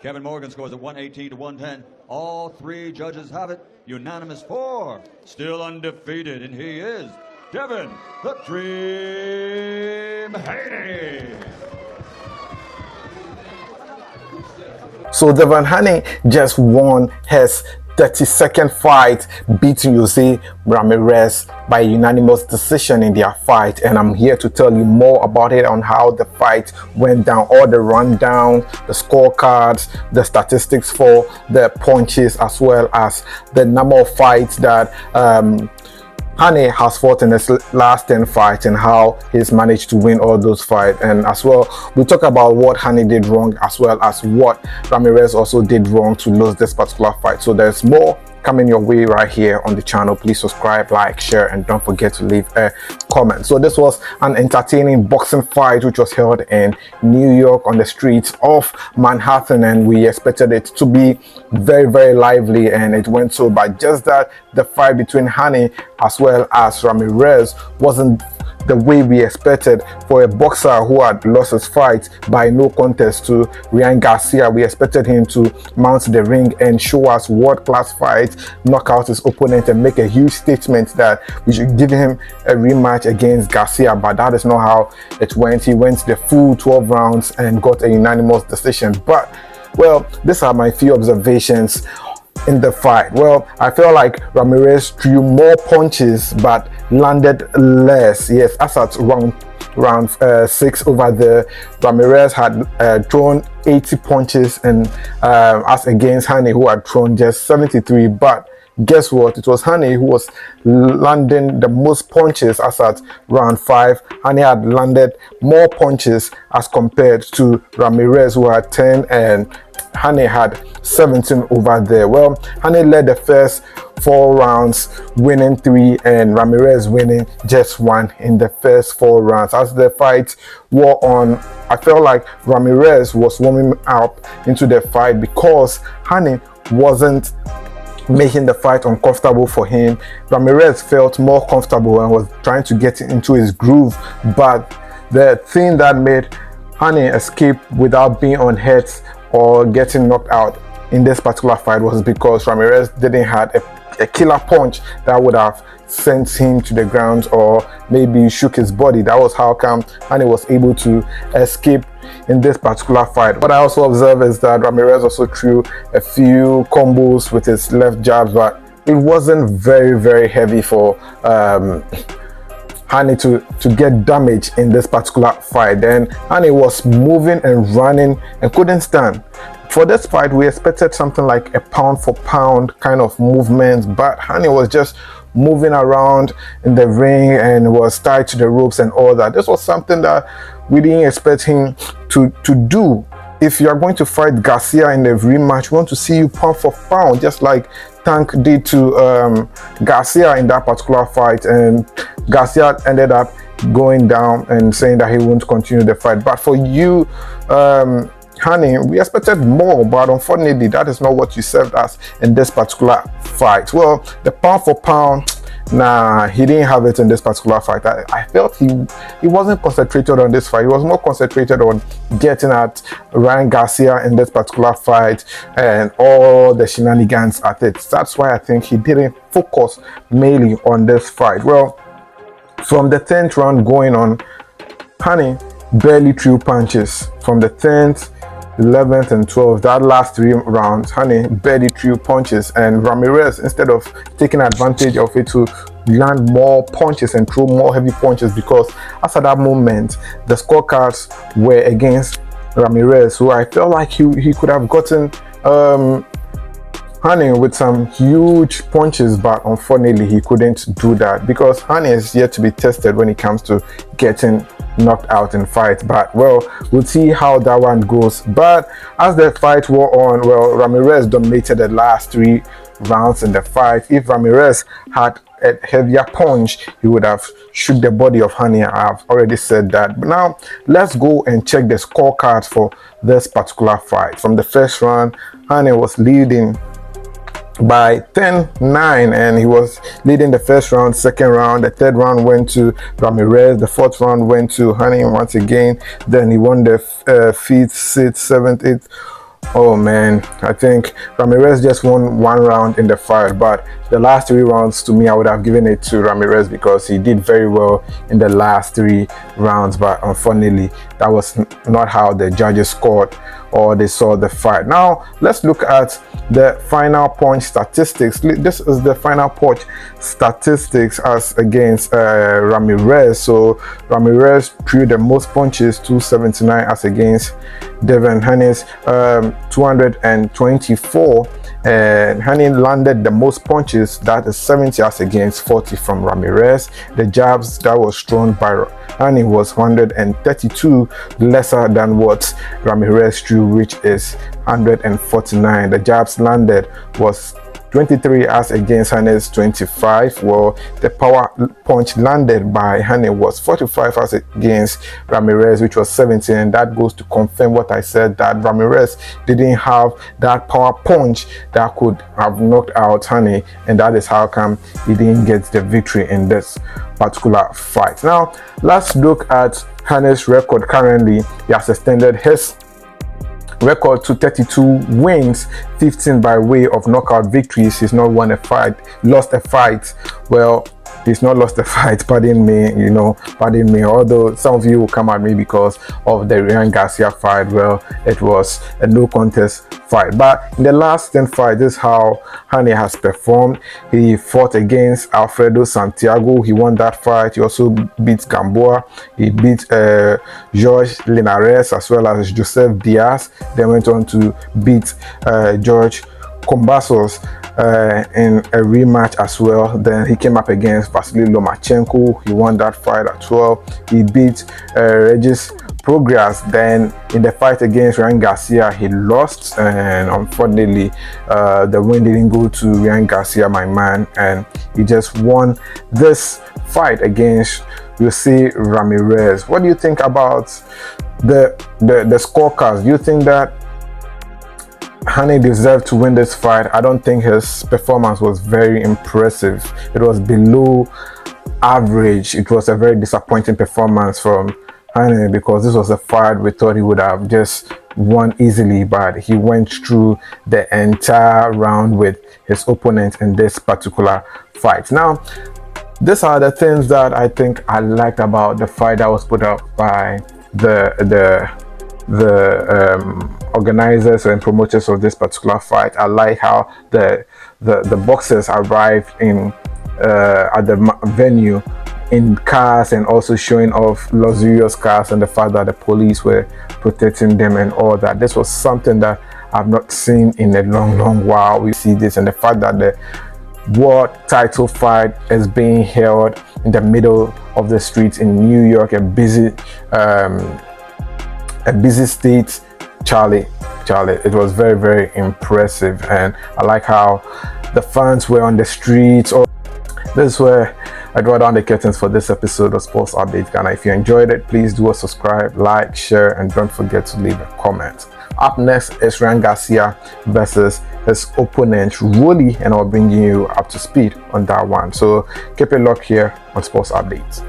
Kevin Morgan scores at 118 to 110. All three judges have it. Unanimous 4. Still undefeated, and he is Devan the Dream Haney. So Devan Haney just won his 32nd fight, beating Jose Ramirez by unanimous decision in their fight, and I'm here to tell you more about it, on how the fight went down, all the rundown, the scorecards, the statistics for the punches, as well as the number of fights that Haney has fought in his last 10 fights and how he's managed to win all those fights. And as well, we talk about what Haney did wrong, as well as what Ramirez also did wrong to lose this particular fight. So there's more coming your way right here on the channel. Please subscribe, like, share, and don't forget to leave a comment. So this was an entertaining boxing fight which was held in New York on the streets of Manhattan, and we expected it to be very, very lively, and it went so. But just that the fight between Haney as well as Ramirez wasn't the way we expected for a boxer who had lost his fight by no contest to Ryan Garcia. We expected him to mount the ring and show us world-class fight, knock out his opponent, and make a huge statement that we should give him a rematch against Garcia. But that is not how it went. He went the full 12 rounds and got a unanimous decision. But well, these are my few observations in the fight. Well, I feel like Ramirez threw more punches but landed less. Yes, as at round 6 over there, Ramirez had thrown 80 punches, and as against Haney, who had thrown just 73. But guess what? It was Haney who was landing the most punches. As at round 5, Haney had landed more punches as compared to Ramirez, who had 10, and Haney had 17 over there. Well, Haney led the first 4 rounds, winning 3, and Ramirez winning just 1 in the first 4 rounds. As the fight wore on, I felt like Ramirez was warming up into the fight because Haney wasn't making the fight uncomfortable for him. Ramirez felt more comfortable and was trying to get into his groove, but the thing that made Haney escape without being on hits or getting knocked out in this particular fight was because Ramirez didn't have a killer punch that would have sent him to the ground or maybe shook his body. That was how come Haney was able to escape in this particular fight. What I also observed is that Ramirez also threw a few combos with his left jabs, but it wasn't very, very heavy for Haney to get damage in this particular fight. Then Haney was moving and running and couldn't stand. For this fight, we expected something like a pound for pound kind of movement, but Haney was just moving around in the ring and was tied to the ropes and all that. This was something that we didn't expect him to do. If you are going to fight Garcia in the rematch, we want to see you pound for pound, just like Tank did to Garcia in that particular fight, and Garcia ended up going down and saying that he won't continue the fight. But for you, Haney, we expected more, but unfortunately that is not what you served us in this particular fight. Well, the pound for pound, nah, he didn't have it in this particular fight. I felt he wasn't concentrated on this fight. He was more concentrated on getting at Ryan Garcia in this particular fight and all the shenanigans at it. That's why I think he didn't focus mainly on this fight. Well, from the 10th round going on, Haney barely threw punches. From the 10th, 11th and 12th, that last 3 rounds, Haney barely threw punches, and Ramirez, instead of taking advantage of it to land more punches and throw more heavy punches, because as at that moment the scorecards were against Ramirez, so I felt like he could have gotten Haney with some huge punches, but unfortunately he couldn't do that because Haney is yet to be tested when it comes to getting knocked out in fight. But well, we'll see how that one goes. But as the fight wore on, well, Ramirez dominated the last 3 rounds in the fight. If Ramirez had a heavier punch, he would have shook the body of Haney. I've already said that. But now let's go and check the scorecards for this particular fight. From the first round, Haney was leading by 10-9, and he was leading the first round. Second round, the third round went to Ramirez, the fourth round went to Haney once again. Then he won the 5th, 6th, 7th, 8th, Oh man, I think Ramirez just won one round in the fight, but the last 3 rounds, to me, I would have given it to Ramirez because he did very well in the last 3 rounds. But unfortunately, that was not how the judges scored or they saw the fight. Now let's look at the final punch statistics. This is the final punch statistics as against Ramirez. So Ramirez threw the most punches, 279, as against Devan Haneys, 224, and Haney landed the most punches, that is 70, as against 40 from Ramirez. The jabs that was thrown by Haney was 132, lesser than what Ramirez threw, which is 149. The jabs landed was 23 as against Haneys 25. Well, the power punch landed by Haney was 45 as against Ramirez, which was 17, and that goes to confirm what I said, that Ramirez didn't have that power punch that could have knocked out Haney, and that is how come he didn't get the victory in this particular fight. Now let's look at Haneys' record. Currently, he has extended his record to 32 wins, 15 by way of knockout victories. He's not won a fight, lost a fight. Well, he's not lost a fight, pardon me, pardon me. Although some of you will come at me because of the Ryan Garcia fight. Well, it was a no contest fight. But in the last 10 fights, this is how Haney has performed. He fought against Alfredo Santiago. He won that fight. He also beat Gamboa. He beat George Linares as well as Joseph Diaz. Then went on to beat George Combasos in a rematch as well. Then he came up against Vasily Lomachenko. He won that fight as well. He beat Regis Progress. Then in the fight against Ryan Garcia, he lost, and unfortunately the win didn't go to Ryan Garcia, my man, and he just won this fight against Jose Ramirez. What do you think about the scorecards? Do you think that Haney deserved to win this fight? I don't think his performance was very impressive. It was below average. It was a very disappointing performance from Haney because this was a fight we thought he would have just won easily, but he went through the entire round with his opponent in this particular fight. Now, these are the things that I think I liked about the fight that was put up by the organizers and promoters of this particular fight. I like how the boxers arrived in at the venue in cars and also showing off luxurious cars, and the fact that the police were protecting them and all that. This was something that I've not seen in a long while. We see this, and the fact that the world title fight is being held in the middle of the streets in New York, a busy state. Charlie, it was very impressive, and I like how the fans were on the streets. This is where I draw down the curtains for this episode of Sports Update Ghana. If you enjoyed it, please do subscribe, like, share, and don't forget to leave a comment. Up next is Ryan Garcia versus his opponent Rolly, and I'll bring you up to speed on that one. So keep it locked here on Sports Updates.